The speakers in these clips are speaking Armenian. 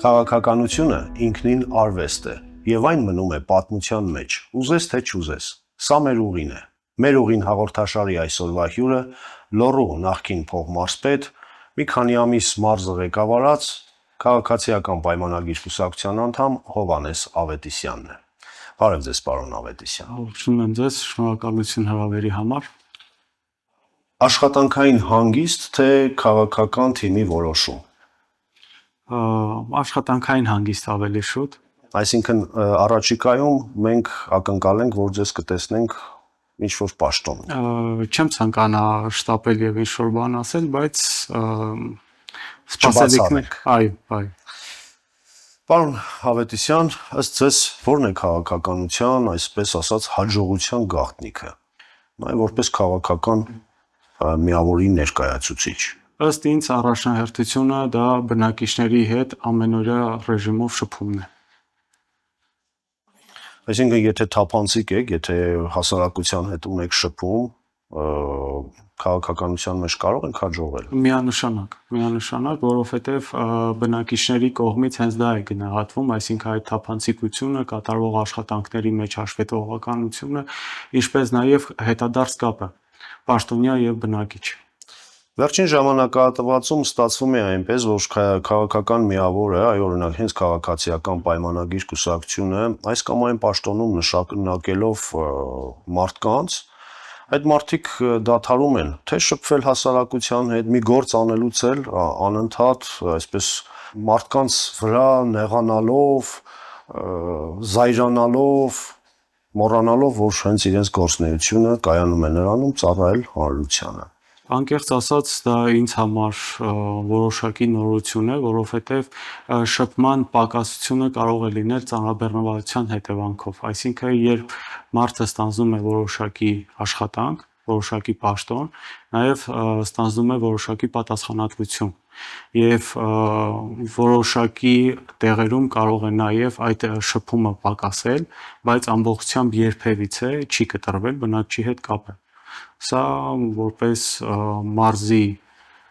Քաղաքականությունը ինքնին արվեստ է, եւ այն մնում է պատմության մեջ, ուզես թե չուզես։ Սա մեր ուղին է։ Մեր ուղին հաղորդաշարի այսօրվա հյուրը Լոռու նախկին փոխմարզպետ, մի քանի ամիս մարզը ղեկավարած քաղաքացիական պայմանագիր կուսակցության անդամ Հովհաննես Ավետիսյանն է։ Բարև ձեզ, պարոն Ավետիսյան։ Ողջունում եմ ձեզ, շնորհակալություն հրավերի համար։ Աշխատանքային հանգիստ թե քաղաքական թիմի որոշում։ Աշխատանքային հանգիստ ավելի շուտ։ Այսինքն առաջիկայում մենք ակնկալենք, որ ձեզ կտեսնենք ինչ-որ պաշտոնում։ Չեմ ցանկանա շտապել եւ ինչ-որ բան ասել, բայց սպասելիքներ, այո։ Պարոն Ավետիսյան, ըստ ձեզ ո՞րն է քաղաքականության, այսպես ասած, հաջողության գաղտնիքը։ Նաև որպես քաղաքական միավորի ներկայացուցիչ։ Ըստ ինձ առաջնահերթությունը դա բնակիչների հետ ամենօրյա ռեժիմով շփումն է։ Այսինքն, եթե թափանցիկ եք, եթե հասարակության հետ ունեք շփում, քաղաքականության մեջ կարող ենք հաջողել։ Միանշանակ, որովհետև բնակիչների կողմից հենց դա է գնահատվում, այսինքն այդ թափանցիկությունը, կատարվող աշխատանքների մեջ հաշվետվողականությունը, ինչպես նաև հետադարձ կապը պաշտոնյա եւ բնակիչ։ Վերջին ժամանակահատվածում ստացվում է այնպես, որ քաղաքական միավորը, օրինակ հենց քաղաքացիական պայմանագիր կուսակցությունը, այս կամ այն պաշտոնում նշանակելով մարդկանց, այդ մարդիկ դադարում են թե շփվել հասարակության հետ, մի գործ անելուց էլ անընդհատ այսպես մարդկանց վրա նեղանալով, զայրանալով, մոռանալով, որ հենց իրենց գործունեությունը կայանում է նրանում ծառայել հանրությանը։ Անկեղծ ասած, դա ինձ համար որոշակի նորություն է, որովհետև շփման պակասությունը կարող է լինել ծանրաբեռնվածության հետևանքով, այսինքն երբ մարդը ստանձնում է որոշակի աշխատանք, որոշակի պաշտոն, նաև ստանձնում է որոշակի պատասխանատվություն եւ որոշակի տեղերում կարող է նաև այդ շփումը պակասել, բայց ամբողջությամբ երբևիցե չի կտրվել բնակչի հետ կապը։ Սա որպես մարզի,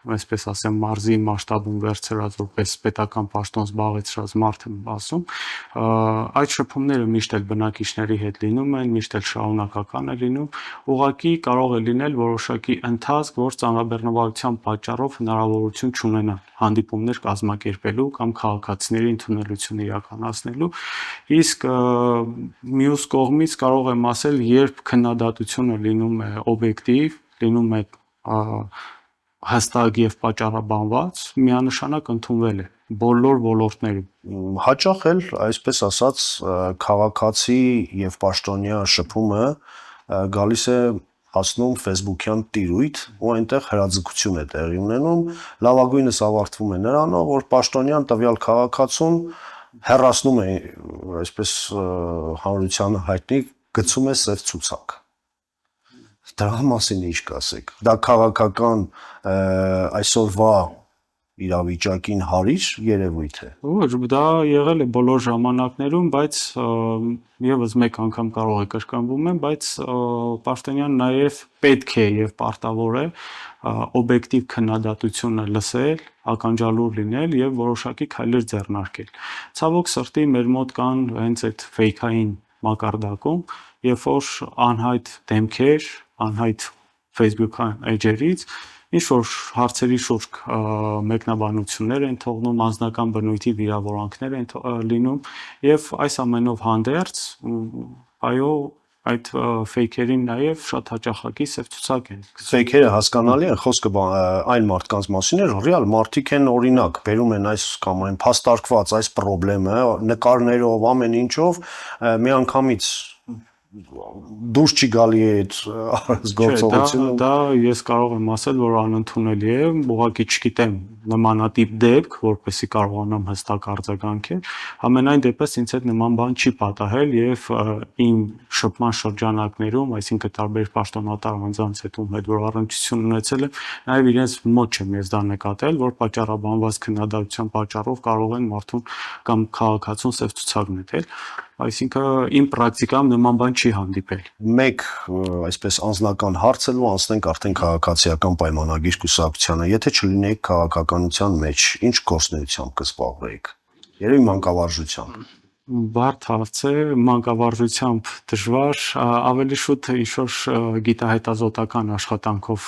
այսպես ասեմ, մարզի մասշտաբում վերցրած, որպես պետական պաշտոն զբաղեցրած մարդ եմ ասում, այդ շփումները միշտ էլ բնակիչների հետ լինում են, միշտ էլ շարունակական է լինում, ուղղակի կարող է լինել որոշակի ընթացք, որ ծանրաբեռնվածության պատճառով հնարավորություն չունենան հանդիպումներ կազմակերպելու կամ քաղաքացիների ընդունելություն իրականացնելու, իսկ մյուս կողմից կարող եմ ասել, երբ քննադատությունը լինում է օբյեկտիվ, լինում է հստակ եւ պատճառաբանված, միանշանակ ընդունվել է բոլոր ոլորտներում։ Հաճախ էլ, այսպես ասած, քաղաքացի եւ պաշտոնյա շփումը գալիս է հասնում Facebook-յան տիրույթ, ու այնտեղ հրաձգություն է տեղի ունենում, լավագույնս ավարտվում է նրանով, որ պաշտոնյան տվյալ քաղաքացուն հեռացնում է, այսպես հանրությանը հայտնի, գցում է սև ցուցակ։ Դրա մասին ինչ կասեք։ Դա քաղաքական այսօրվա իրավիճակին հարիր երևույթ է։ Ոչ, դա եղել է բոլոր ժամանակներում, բայց եւս մեկ անգամ կարող է կրկնվում եմ, բայց պաշտոնյան նաև պետք է եւ պարտավոր է օբյեկտիվ քննադատությունը լսել, ականջալուր լինել եւ որոշակի քայլեր ձեռնարկել։ Ցավոք սրտի մեր մոտ կան հենց այդ ֆեյքային մակարդակում, երբ որ անհայտ դեմքեր, անհայտ Facebook-յան էջերից ինչ-որ հարցերի շուրջ մեկնաբանություններ են թողնում, անձնական բնույթի վիրավորանքներ են լինում եւ այս ամենով հանդերձ, այո, այդ ֆեյքերին նաև շատ հաճախակի սև ցուցակ են։ Ֆեյքերը հասկանալի են, խոսքը այն մարդկանց մասին է, ռեալ մարդիկ են, օրինակ, բերում են այս կամ այն փաստարկված այս խնդրը, նկարներով, ամեն ինչով, միանգամից դուրս չի գալի այդ գործողությունը։ Դա ես կարող եմ ասել, որ անընդունելի է, ուղղակի չգիտեմ նմանատիպ դեպք, որպեսզի կարողանամ հստակ արձագանքել, համենայն դեպս ինձ հետ նման բան չի պատահել եւ իմ շփման շրջանակներում, այսինքն տարբեր պաշտոնատար անձանց հետ ում հետ որ առնչություն ունեցել եմ, նաեւ իրենց մոտ չեմ ես դա նկատել, որ պատճառաբանված քննադատության պատճառով կարող են մարդուն կամ քաղաքացուն սև ցուցակ նետել, այսինքն իմ պրակտիկայում նման բան չի հանդիպել։ Մեկ այսպես անձնական հարց էլ ու անցնենք արդեն քաղաքացիական պայմանագիր կուսակցությանը, եթե չլինեիք քաղաքականության մեջ, ինչ գործունեությամբ կզբաղվեիք։ Երևի մանկավարժությամբ։ Բարդ հարց է, մանկավարժությամբ դժվար, ավելի շուտ ինչ-որ գիտահետազոտական աշխատանքով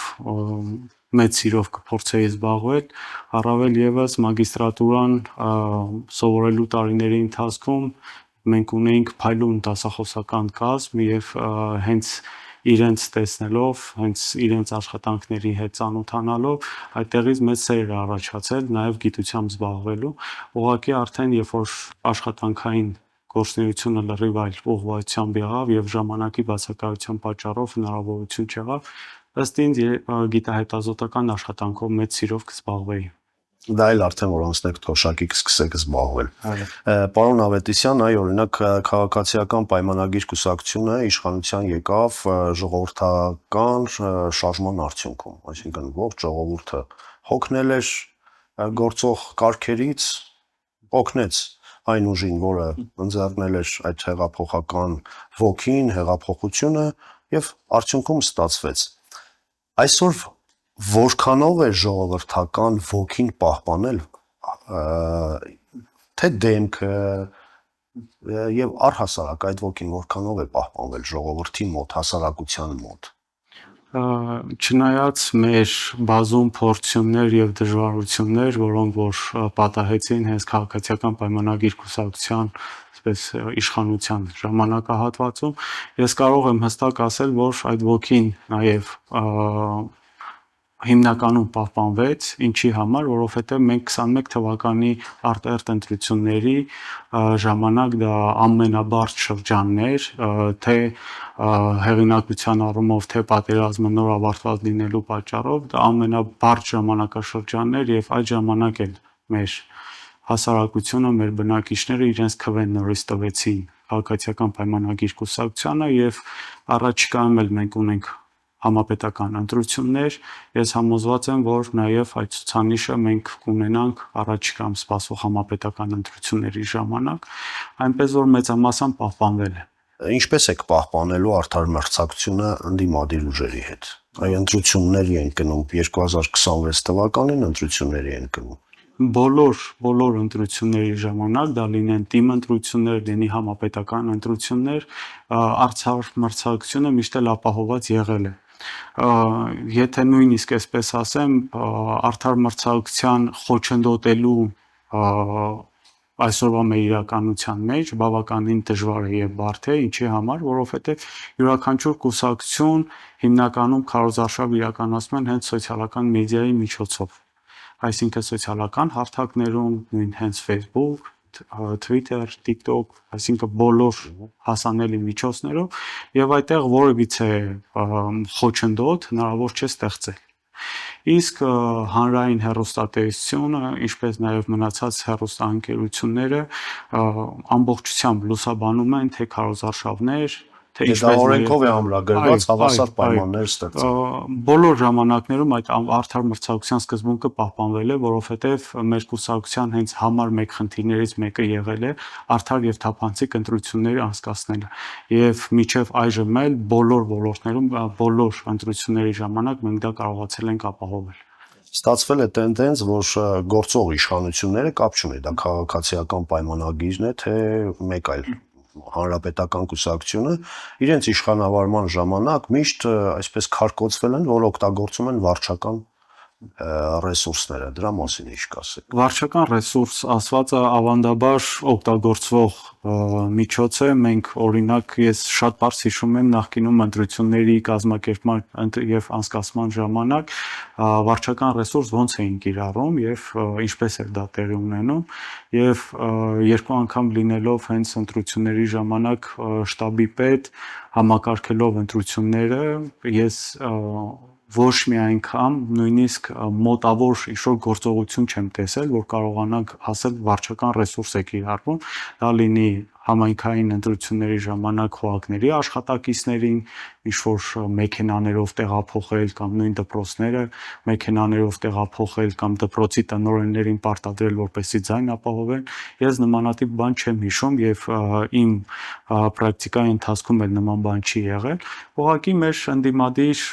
մեծ սիրով կփորձեի զբաղվել, առավել ևս մագիստրատուրան սովորելու տարիների ընթացքում մենք ունեինք փայլուն դասախոսական կազմ եւ հենց իրենց տեսնելով, հենց իրենց աշխատանքների հետ ծանոթանալով այդտեղից մեծ սեր էր առաջացել նաև գիտությամբ զբաղվելու, ուղղակի արդեն երբ որ աշխատանքային գործունեությունը լրիվ այլ ուղղվածությամբ եղավ եւ ժամանակի բացակայության պատճառով հնարավորություն չեղավ, ըստ ինձ գիտահետազոտական աշխատանքով մեծ սիրով կզբաղվեի։ Դա էլ արդեն որ անցնեք թոշակի կսկսեք զբաղվել։ Այո։ Պարոն Ավետիսյան, այ օրինակ քաղաքացիական պայմանագիր կուսակցությունը իշխանության եկավ ժողովրդական շարժման արդյունքում, այսինքն ողջ ժողովուրդը հոգնել էր գործող կարգերից, օգնեց այն ուժին, որը ընձեռնել էր այդ հեղափոխական ոգին, հեղափոխությունը եւ արդյունքում ստացվեց։ Այսօր որքանով է ժողովրդական ոգին պահպանել, թե դեմքը եւ առհասարակ այդ ոգին որքանով է պահպանվել ժողովրդի մոտ, հասարակության մոտ։ Չնայած մեր բազում փորձություններ եւ դժվարություններ, որոնք որ պատահեցին հենց քաղաքացիական պայմանագիր կուսակցության այսպես իշխանության ժամանակահատվածում, ես կարող եմ հստակ ասել, որ այդ ոգին նաեւ հիմնականում պահպանվեց, ինչի համար, որովհետև մենք 21 թվականի արտերտ ընտրությունների ժամանակ դա ամենաբարդ շրջանն էր, թե հեղինակության առումով, թե պատերազմը նոր ավարտված լինելու պատճառով, դա ամենաբարդ ժամանակաշրջանն էր եւ այդ ժամանակ էլ մեր հասարակությունը, մեր բնակիչները իրենց քվեն նորից տվեցին քաղաքացիական պայմանագիր կուսակցությանը եւ առաջիկայում էլ մենք ունենք համապետական ընտրություններ, ես համոզված եմ, որ նաև այդ ցուցանիշը մենք կունենանք առաջիկայում սպասվող համապետական ընտրությունների ժամանակ, այնպես որ մեծամասամբ պահպանվել է։ Ինչպես եք պահպանելու արդար մրցակցությունը ընդդիմադիր ուժերի հետ։ Այ ընտրությունների են գնում 2026 թվականին ընտրությունների են գնում։ Բոլոր ընտրությունների ժամանակ, դա լինեն թիմ ընտրություններ, լինի համապետական ընտրություններ, արդար մրցակցությունը միշտ էլ ապահովված եղել է։ Եթե նույնիսկ այսպես ասեմ, արդար մրցակցության խոչընդոտելու այսօրվա մեր իրականության մեջ բավականին դժվար է եւ բարդ է, ինչի համար, որովհետեւ յուրաքանչյուր կուսակցություն հիմնականում քարոզարշավ իրականացնում են հենց սոցիալական մեդիայի միջոցով, այսինքն սոցիալական հարթակներում, նույն հենց Facebook, Twitter, TikTok, այսինքն բոլոր հասանելի միջոցներով եւ այդտեղ որևիցե խոչընդոտ հնարավոր չէ ստեղծել։ Իսկ հանրային հեռուստատեսությունը, ինչպես նաեւ մնացած հեռուստաընկերությունները ամբողջությամբ լուսաբանում են թե քարոզարշավներ, թե դա օրենքով է ամրագրված հավասար պայմաններ ստեղծել։ Բոլոր ժամանակներում այդ արդար մրցակցության սկզբունքը պահպանվել է, որովհետև մեր կուսակցության հենց համար մեկ խնդիրներից մեկը եղել է արդար եւ թափանցիկ ընտրություններ անցկացնելը։ Եվ մինչև այժմ էլ բոլոր ոլորտներում, բոլոր ընտրությունների ժամանակ մենք դա կարողացել ենք ապահովել։ Ստացվել է տենդենց, որ գործող իշխանությունները կապ չունի, դա քաղաքացիական պայմանագիրն է, թե մեկ այլ հանրապետական կուսակցությունը իրենց իշխանավարման ժամանակ միշտ այսպես քարկոծվել են, որ օգտագործում են վարչական ռեսուրսները, դրա մասին ինչ կասեք։ Վարչական ռեսուրս ասվածը ավանդաբար օգտագործվող միջոց է, մենք օրինակ ես շատ բարձ հիշում եմ նախկինում ընտրությունների կազմակերպման եւ անցկացման ժամանակ վարչական ռեսուրս ոնց էին կիրառում եւ ինչպես էր դա տեղի ունենում եւ երկու անգամ լինելով հենց ընտրությունների ժամանակ շտաբի պետ համակարգելով ընտրությունները ես ոչ մի անգամ նույնիսկ մոտավոր ինչ-որ գործողություն չեմ տեսել, որ կարողանանք ասել վարչական ռեսուրս է կիրառվում, դա լինի համայնքային ընտրությունների ժամանակ խոհակների աշխատակիցներին ինչ-որ մեքենաներով տեղափոխել կամ նույն դպրոցները մեքենաներով տեղափոխել կամ դպրոցի տնօրեններին պարտադրել, որպեսզի ձայն ապահովեն, ես նմանատիպ բան չեմ հիշում եւ իմ պրակտիկայի ընթացքում էլ նման բան չի եղել, ուղղակի մեր ընդդիմադիր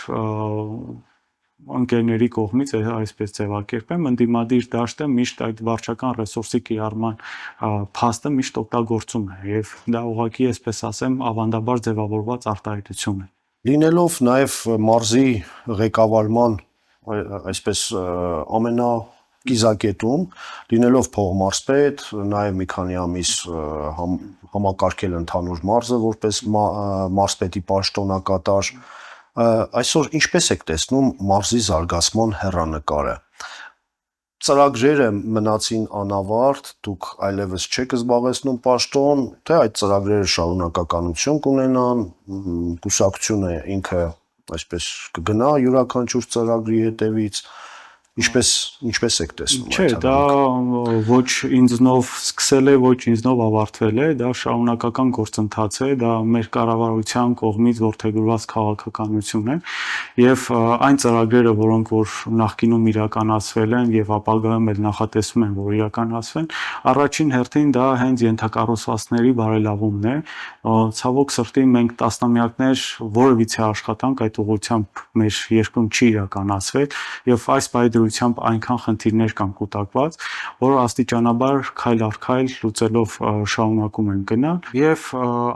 ընկերների կողմից այսպես ձևակերպեմ, ընդդիմադիր դաշտը միշտ այդ վարչական ռեսուրսի կիրառման փաստը միշտ օգտագործում է եւ դա ուղղակի, այսպես ասեմ, ավանդաբար ձևավորված արտահայտություն է։ Լինելով նաև մարզի ղեկավարման այսպես ամենակիզակետում, լինելով փողմարզպետ, նաև մի քանի ամիս համակարգել ընդհանուր մարզը որպես մարզպետի պաշտոնակատար, այսօր ինչպես եք տեսնում մարզի զարգացման հեռանկարը։ Ծրագրերը մնացին անավարտ, դուք այլևս չեք զբաղեցնում պաշտոն, թե այդ ծրագրերը շարունակականություն կունենան, կուսակցությունը ինքը այսպես կգնա յուրաքանչյուր ծրագրի հետևից, ինչպես եք տեսնում Չէ, դա ոչ ինձնով սկսել է, ոչ ինձնով ավարտվել է, դա շարունակական գործընթաց է, դա մեր կառավարության կողմից որդեգրված քաղաքականություն է եւ այն ծրագրերը, որոնք որ նախկինում իրականացվել են եւ ապագայում էլ նախատեսվում են, որ իրականացվեն, առաջին հերթին դա հենց ենթակառուցվածքների բարելավումն է։ Ցավոք սրտի մենք տասնամյակներ որևիցե աշխատանք այդ ուղղությամբ մեր երկրում չի իրականացվել եւ այս պայծրությամբ այնքան խնդիրներ կան կուտակված, որ աստիճանաբար քայլ առ քայլ լուծելով շարունակում են գնալ եւ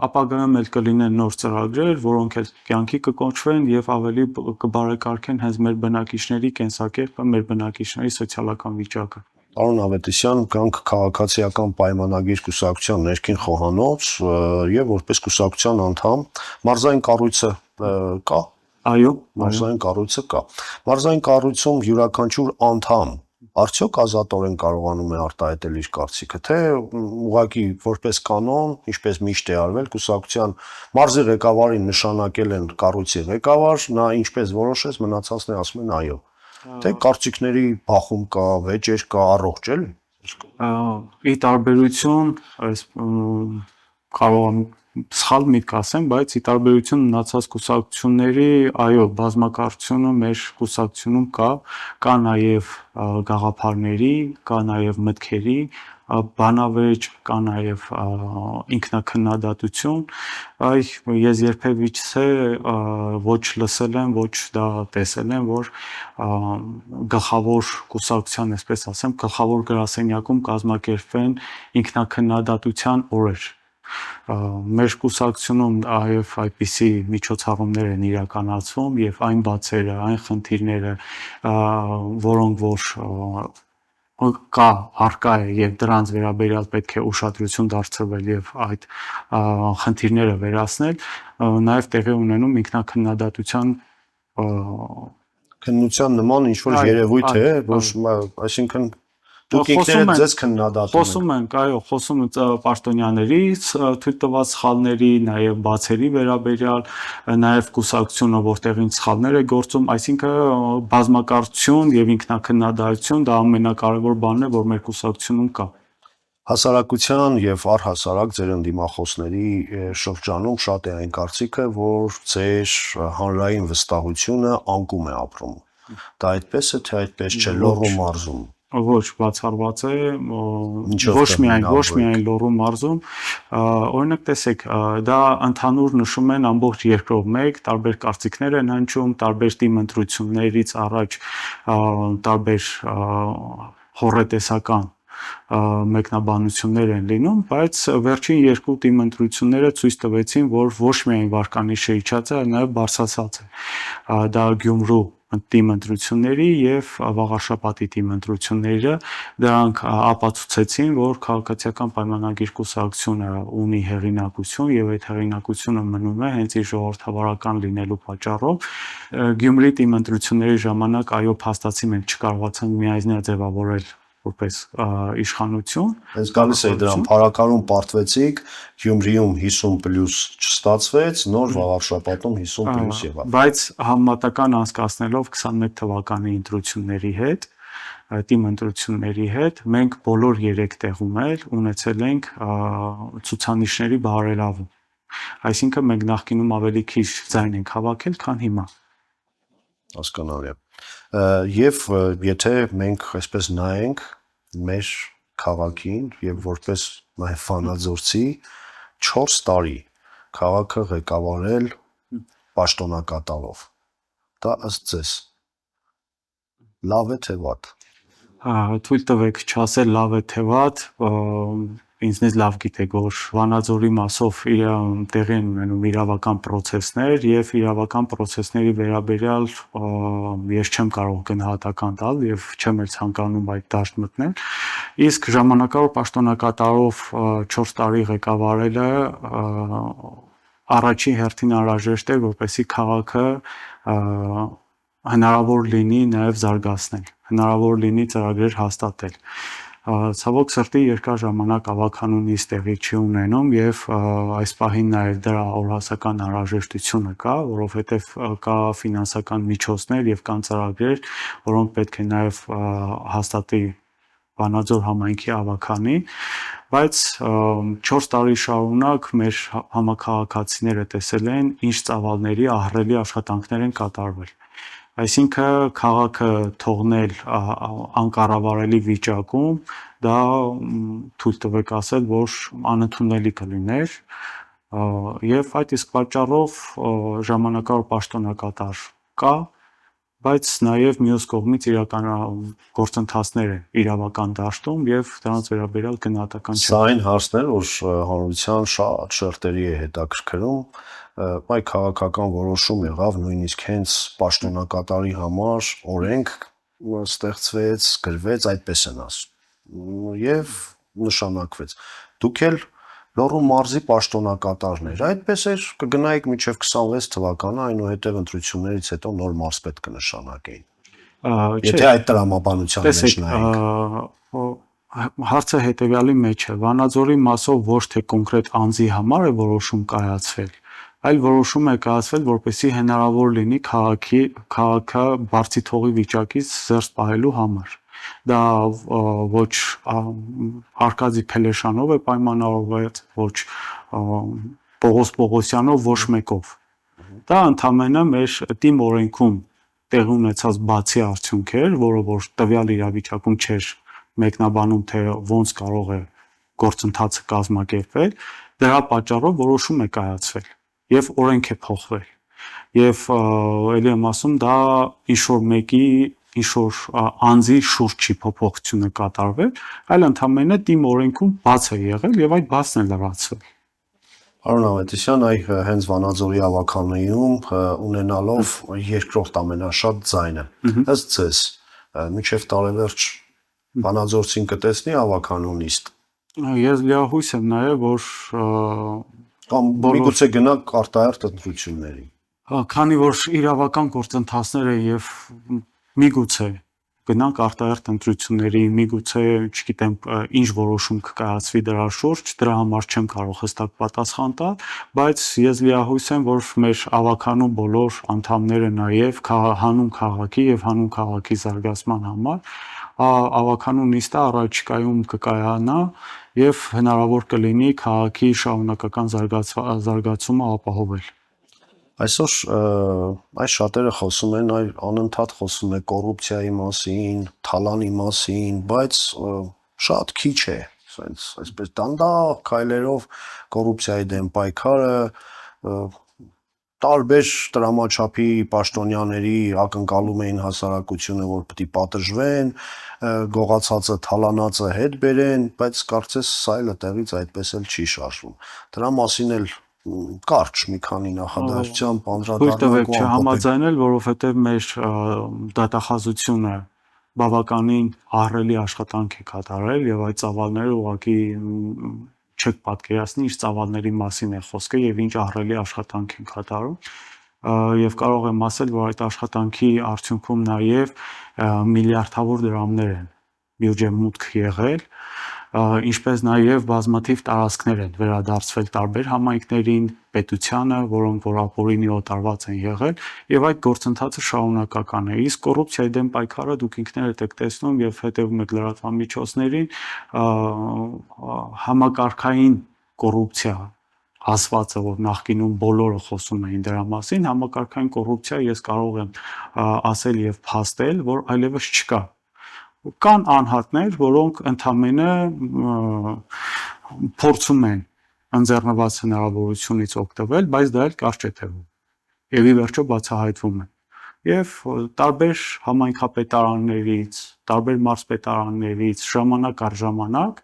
ապագայում էլ կլինեն նոր ծրագրեր, որոնք էլ կյանքի կկոչվեն եւ ավելի կբարեկարգեն հենց մեր բնակիչների կենսակերպը, մեր բնակիչների սոցիալական վիճակը։ Պարոն Ավետիսյան, գանք քաղաքացիական պայմանագիր կուսակցության ներքին խոհանոց եւ որպես կուսակցության անդամ մարզային կառույցը կա։ Այո, մարզային կառույցը կա։ Մարզային կառույցում յուրաքանչյուր անդամ արդյոք ազատորեն կարողանում է արտահայտել իր կարծիքը, թե ուղղակի որպես կանոն, ինչպես միշտ է արվել, կուսակցության մարզի ղեկավարին նշանակել են կառույցի ղեկավար, նա ինչպես որոշեց, մնացածն ասում են այո։ Թե կարծիքների բախում կա, վեճեր կա, առողջ էլի։ Ի տարբերություն, այս կարող եմ սխալ միտք ասեմ, բայց ի տարբերություն մնացած կուսակցությունների, այո, բազմակարծությունը մեր կուսակցությունում կա նաև գաղափարների, կա նաև մտքերի, բանավեճ, կա նաև ինքնաքննադատություն, ես երբևիցե ոչ լսել եմ, ոչ դա տեսել եմ, որ գլխավոր կուսակցության, այսպես ասեմ, գլխավոր գրասենյակում կազմակերպվեն ինքնաքննադատության օրեր։ Մեր կուսակցությունում այև այդպիսի միջոցառումներ են իրականացվում եւ այն բացերը, այն խնդիրները, որոնք որ առկա է եւ դրանց վերաբերյալ պետք է ուշադրություն դարձնել եւ այդ խնդիրները վերացնել, նաեւ տեղի ունենում ինքնաքննադատության քննության նման ինչ-որ երևույթ է, որ այսինքն դուք ինքներդ ձեզ քննադատում եք։ Խոսում ենք, այո, խոսում ենք պաշտոնյաներից, թույլ տված սխալների, նաև բացերի վերաբերյալ, նաև կուսակցությունը, որտեղին սխալներ է գործում, այսինքն բազմակարծություն եւ ինքնաքննադատություն դա ամենակարևոր բանն է, որ մեր կուսակցությունում կա։ Հասարակության եւ առհասարակ ձեր ընդդիմախոսների շրջանում շատ է այն կարծիքը, որ ձեր հանրային վստահությունը անկում է ապրում։ Դա այդպես է, թե այդպես չէ, Լոռու մարզում։ Ոչ, բացառված է, ոչ միայն Լոռու մարզում, օրինակ տեսեք, դա ընդհանուր նշում են ամբողջ երկրով մեկ, տարբեր կարծիքներ են հնչում, տարբեր թիմ ընտրություններից առաջ տարբեր հոռետեսական մեկնաբանություններ են լինում, բայց վերջին երկու թիմ ընտրությունները ցույց տվեցին, որ ոչ միայն վարկանիշը իջած է, այլ նաև բարձրացած է։ Դա Գյումրու թիմ ընտրությունների եւ Վաղարշապատի թիմ ընտրությունները դրանք ապացուցեցին, որ քաղաքացիական պայմանագիր կուսակցությունը ունի հեղինակություն եւ այդ հեղինակությունը մնում է հենց իր ժողովրդավարական լինելու պատճառով։ Գյումրի թիմ ընտրությունների ժամանակ այո փաստացի մենք չկարողացանք միայնա ձևավորել որպես իշխանություն։ Հենց գալիս է դրան փառականում պարտվեցիք, Գյումրիում 50+ չստացվեց, նոր Վաղարշապատում 50+ եղավ։ Բայց համեմատական անցկացնելով 21 թվականի ընտրությունների հետ, թիմ ընտրությունների հետ, մենք բոլոր 3 տեղում էլ ունեցել ենք ցուցանիշների բարելավում։ Այսինքն մենք նախկինում ավելի քիչ ձայն ենք հավաքել, քան հիմա։ Հասկանալի է։ Եվ եթե մենք այսպես նայենք մեր քաղաքին եւ որպես նաեւ ֆանաձորցի 4 տարի քաղաքը ղեկավարել պաշտոնակատարով, դա ըստ ձեզ լավ է թե վատ։ Թույլ տվեք չասել լավ է թե վատ, ինձնից լավ գիտեք, որ Վանաձորի մասով տեղի են ունենում իրավական process-ներ եւ իրավական process-ների վերաբերյալ ես չեմ կարող գնահատական տալ եւ չեմ էլ ցանկանում այդ դաշտ մտնել։ Իսկ ժամանակավոր պաշտոնակատարով 4 տարի ղեկավարելը առաջին հերթին անհրաժեշտ է, որպեսզի քաղաքը հնարավոր լինի նաև զարգացնել, հնարավոր լինի ծրագրեր հաստատել։ Ցավոք սրտի երկար ժամանակ ավականուն նիստ տեղի չի ունենում եւ այս պահին նաև դրա օրհասական անհրաժեշտությունը կա, որովհետեւ կա ֆինանսական միջոցներ եւ կան ծրագրեր, որոնք պետք է նաև հաստատի Վանաձոր համայնքի ավականի, բայց 4 տարի շարունակ մեր համաքաղաքացիները տեսել են, ինչ ծավալների ահռելի աշխատանքներ են կատարվել։ Այսինքն քաղաքը թողնել անկառավարելի վիճակում, դա թույլ տվեք ասել, որ անընդունելի կլիներ, եւ այդ իսկ պատճառով ժամանակավոր պաշտոնակատար կա, բայց նաև մյուս կողմից իրական գործընթացներ է իրավական դաշտում եւ դրանց վերաբերյալ գնահատական Սա այն հարցն է, որ հանրության շատ շերտերի է հետաքրքրում, այ քաղաքական որոշում եղավ նույնիսկ հենց պաշտոնակատարի համար օրենք ստեղծվեց, գրվեց, այդպես են ասում եւ նշանակվեց։ Դուք էլ Լոռու մարզի պաշտոնակատարներ, այդպես էր կգնայիք մինչև 26 թվականը, այնուհետև ընտրություններից հետո նոր մարզպետ կնշանակեին։ Եթե այդ տրամաբանության մեջ նայենք։ Հարցը հետեւյալի մեջ է. Վանաձորի մասով ոչ թե կոնկրետ անձի համար է որոշում կայացվել, այլ որոշում է կայացվել, որպեսզի հնարավոր լինի քաղաքը բարձի թողի վիճակից զերծ պահելու համար։ Դա ոչ Արկադի Փելեշանով է պայմանավորված, ոչ Պողոս Պողոսյանով, ոչ մեկով։ Դա ընդամենը մեր թիմ օրենքում տեղի ունեցած բացի արդյունք էր, որը որ տվյալ իրավիճակում չէր մեկնաբանում, թե ոնց կարող է գործընթացը կազմակերպվել, դրա պատճառով որոշում է կայացվել եւ օրենք է փոխվել։ Եվ ելի եմ ասում, դա ինչ-որ մեկի ինչ-որ անձի շուրջ չի փոփոխությունը կատարվել, այլ ընդամենը թիմ օրենքում բաց է եղել եւ այդ բացն է լրացվել։ Արոն Ավետիսյան, այ հենց Վանաձորի ավականիում ունենալով երկրորդ ամենաշատ ձայնը, ըստ ձեզ, մինչև տարեվերջ Վանաձորցին կտեսնի ավականու նիստ։ Ես լիահույս եմ նաև, որ կամ միգուցե գնանք արտահերթ ընտրությունների։ Քանի որ իրավական գործընթացներ են եւ միգուցե գնանք արտահերթ ընտրությունների, միգուցե, չգիտեմ, ինչ որոշում կկայացվի դրա շուրջ, դրա համար չեմ կարող հստակ պատասխան տալ, բայց ես լիահույս եմ, որ մեր ավականու բոլոր անդամները նաև հանուն քաղաքի եւ հանուն քաղաքի զարգացման համար ավականու նիստը առաջիկայում կկայանա եւ հնարավոր կլինի քաղաքի շարունակական զարգացումը ապահովել։ Այսօր այս շատերը խոսում են, անընդհատ խոսում է կոռուպցիայի մասին, թալանի մասին, բայց շատ քիչ է, այսպես դանդաղ քայլերով կոռուպցիայի դեմ պայքարը, տարբեր տրամաչափի պաշտոնյաների ակնկալում էին հասարակությունը, որ պետք է պատժվեն, գողացածը, թալանածը հետ բերեն, բայց կարծես սա էլ տեղից այդպես էլ չի շարժվում։ Դրա մասին էլ կարճ մի քանի նախադասությամբ անդրադառնանք ու չհամաձայնել, որովհետև մեր դատախազությունը բավականին ահռելի աշխատանք է կատարել եւ այդ ծավալները ուղղակի չեք պատկերացնի ինչ ծավալների մասին է խոսքը եւ ինչ ահռելի աշխատանք են կատարում եւ կարող եմ ասել, որ այդ աշխատանքի արդյունքում նաեւ միլիարդավոր դրամներ են բյուջե մուտք եղել, ինչպես նաև բազմաթիվ տարածքներ են վերադարձվել տարբեր համայնքներին, պետությանը, որոնք որ ապօրինի օտարված են եղել, եւ այդ գործընթացը շարունակական է։ Իսկ կոռուպցիայի դեմ պայքարը դուք ինքներդ եք տեսնում եւ հետեւում եք լրատվամիջոցներին, համակարգային կոռուպցիա ասվածը, որ նախկինում բոլորը խոսում էին դրա մասին, համակարգային կոռուպցիա ես կարող եմ ասել եւ փաստել, որ այլևս չկա։ Կան անհատներ, որոնք ընդամենը փորձում են ընձեռնված հնարավորությունից օգտվել, բայց դա էլ կարճ է թվում։ Եվ ի վերջո բացահայտվում են։ եւ տարբեր համայնքապետարաններից, տարբեր մարզպետարաններից ժամանակ առ ժամանակ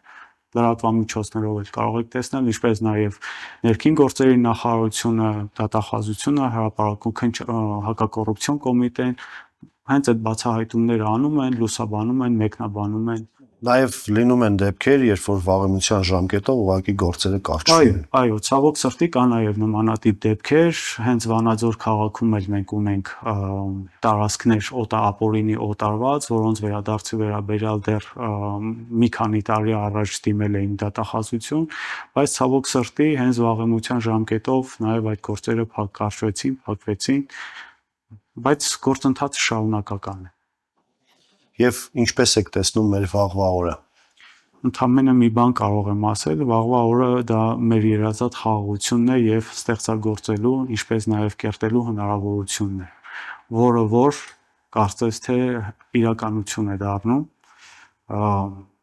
լրատվամիջոցներով էլ կարող եք տեսնել, ինչպես նաեւ ներքին գործերի նախարարությունը, դատախազությունը, հակակոռուպցիոն կոմիտեն հենց այդ բացահայտումները անում են, լուսաբանում են, մեկնաբանում են։ Նաև լինում են դեպքեր, երբ որ վաղեմության ժամկետով ուղղակի գործերը կարճվում են։ Այո, ցավոք սրտի կա նաև նմանատիպ դեպքեր, հենց Վանաձոր քաղաքում էլ մենք ունենք տարածքներ ապօրինի օտարված, որոնց վերադարձի վերաբերյալ դեռ մի քանի տարի առաջ դիմել էին դատախազություն, բայց ցավոք սրտի հենց վաղեմության ժամկետով նաև այդ գործերը փակվեցին, բայց գործընթացը շարունակական է։ Եվ ինչպես եք տեսնում մեր վաղվա օրը։ Ընդամենը մի բան կարող եմ ասել, վաղվա օրը դա մեր երազած խաղաղությունն է եւ ստեղծագործելու, ինչպես նաեւ կերտելու հնարավորությունն է, որը որ կարծես թե իրականություն է դառնում։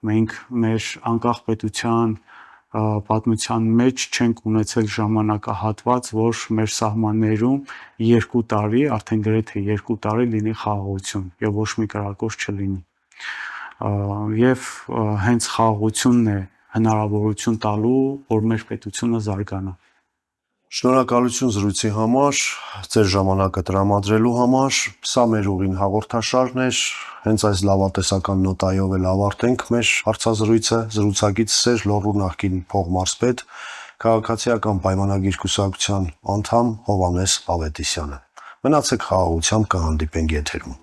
Մենք մեր անկախ պետության պատմության մեջ չենք ունեցել ժամանակահատված, որ մեր սահմաններում 2 տարի, արդեն գրեթե 2 տարի լինի խաղաղություն եւ ոչ մի կրակոց չլինի։ Եվ հենց խաղաղությունն է հնարավորություն տալու, որ մեր պետությունը զարգանա։ Շնորհակալություն զրույցի համար, ձեր ժամանակը տրամադրելու համար։ Սա մեր ուղին հաղորդաշարն էր։ Հենց այս լավատեսական նոտայով էլ ավարտենք մեր հարցազրույցը։ Զրուցակիցս էր Լոռու նախկին փոխմարզպետ, քաղաքացիական պայմանագիր կուսակցության անդամ Հովհաննես Ավետիսյանը։ Մնացեք խաղաղությամբ, կհանդիպենք եթերում։